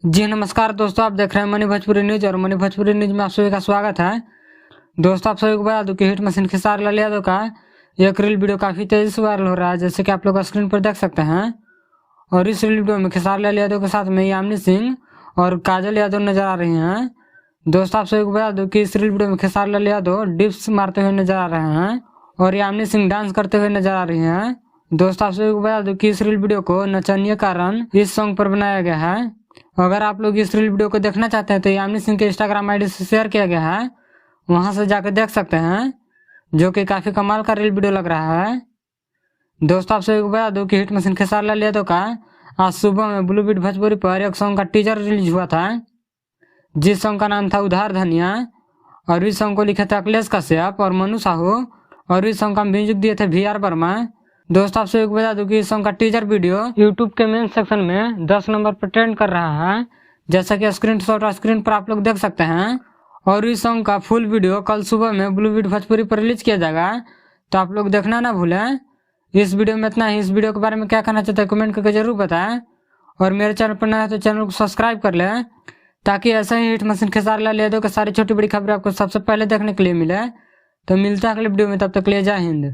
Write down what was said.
जी नमस्कार दोस्तों, आप देख रहे हैं मनी भोजपुरी न्यूज और मनी भोजपुरी न्यूज में आप सभी का स्वागत है। दोस्तों, आप सभी को बता दूं कि हिट मशीन खेसारी लाल यादव का एक रील वीडियो काफी तेजी से वायरल हो रहा है, जैसे कि आप लोग स्क्रीन पर देख सकते हैं। और इस रील वीडियो में खेसारी लाल यादव के साथ में यामिनी सिंह और काजल यादव नजर आ रही हैं। दोस्तों, आप सभी को बता दूं कि इस रील वीडियो में खेसारी लाल यादव डिप्स मारते हुए नजर आ रहे हैं और यामिनी सिंह डांस करते हुए नजर आ रही हैं। दोस्तों, आप सभी को बता दूं कि इस रील वीडियो को नचनिया कारण इस सॉन्ग पर बनाया गया है। अगर आप लोग इस रील वीडियो को देखना चाहते हैं तो यामिनी सिंह के इंस्टाग्राम आईडी से शेयर किया गया है, वहां से जाकर देख सकते हैं, जो कि काफी कमाल का रील वीडियो लग रहा है। दोस्तों, आप सभी को बता दूं कि हिट मशीन खेसारी लाल यादव का आज सुबह में ब्लू बीट भोजपुरी पर एक सॉन्ग का टीजर रिलीज हुआ था, जिस सॉन्ग का नाम था उधार धनिया। और इस सॉन्ग को लिखे थे अखिलेश कश्यप और मनु साहू, और इस सॉन्ग का म्यूजिक दिए थे VR वर्मा। दोस्तों, आप सभी को बता दूं कि इस सॉन्ग का टीजर वीडियो यूट्यूब के मेन सेक्शन में 10 नंबर पर ट्रेंड कर रहा है, जैसा कि स्क्रीनशॉट और स्क्रीन पर आप लोग देख सकते हैं। और इस सॉन्ग का फुल वीडियो कल सुबह में ब्लू बीट भोजपुरी पर रिलीज किया जाएगा, तो आप लोग देखना ना भूलें। इस वीडियो में इतना ही। इस वीडियो के बारे में क्या कहना चाहते हैं कमेंट करके जरूर बताएं, और मेरे चैनल पर नया है तो चैनल को सब्सक्राइब कर लें, ताकि ऐसा ही हिट मशीन खेसारी लाल यादव की सारी छोटी बड़ी खबरें आपको सबसे पहले देखने के लिए मिले। तो मिलता है अगले वीडियो में, तब तक के लिए जय हिंद।